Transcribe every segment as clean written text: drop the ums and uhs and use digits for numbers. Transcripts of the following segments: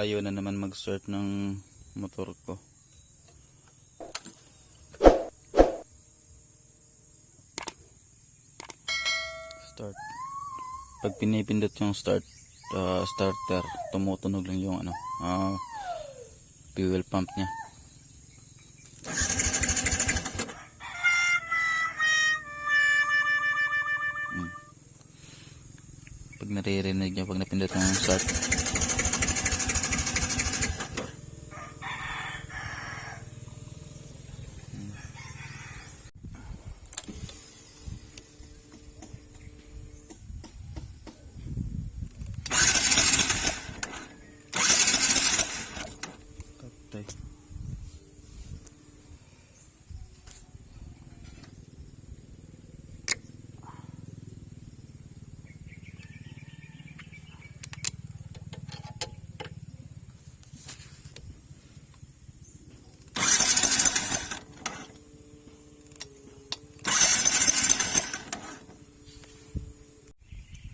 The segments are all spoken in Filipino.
ayaw na naman mag-start ng motor ko. Start. Pag pinipindot yung starter, tumutunog lang yung fuel pump niya. Pag naririnig niya pag napindot yung start.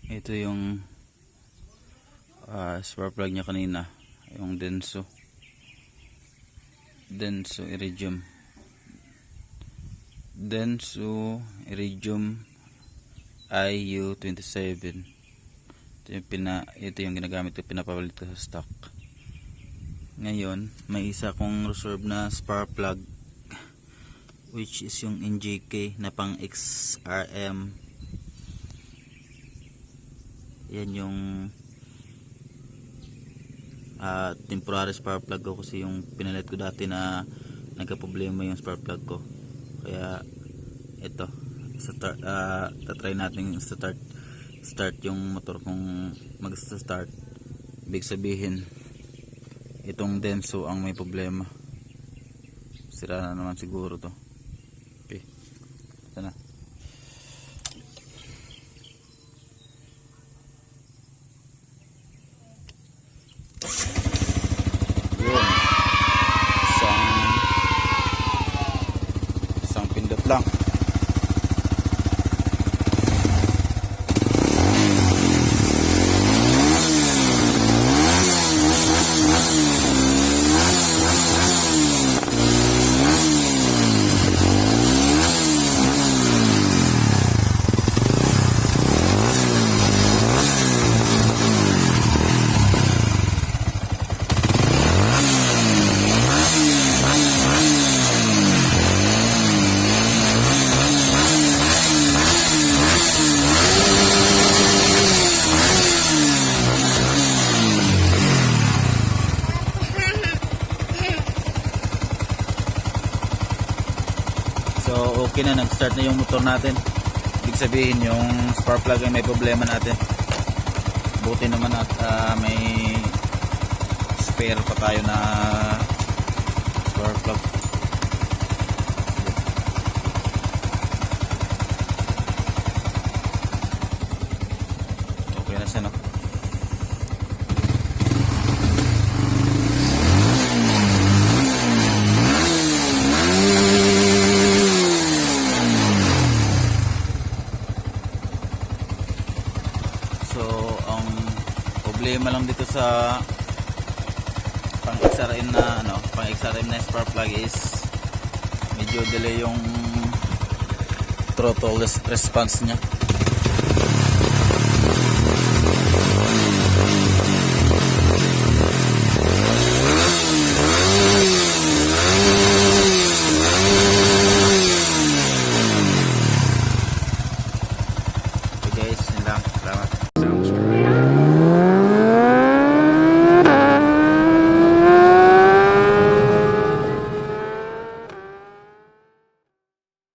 Ito yung spark plug nya kanina, yung Denso Iridium IU27. Ito yung ginagamit ko, pinapapalit ko sa stock. Ngayon may isa kong reserve na spark plug, which is yung NGK na pang XRM. Yan yung temporary spark plug ko, kasi yung pinalit ko dati na nagka-problema yung spark plug ko. Kaya ito, tatry natin start yung motor. Kung mag-start, ibig sabihin itong Denso ang may problema. Sira na naman siguro to. Okay, ito na. Isang pindot lang. So okay na, nag-start na yung motor natin. Ibig sabihin yung spark plug ay may problema natin. Buti naman at may spare pa tayo na spark plug. Okay na siya, no? So ang problema lang dito sa pang-XRM na spark plug is medyo delay yung throttle response niya.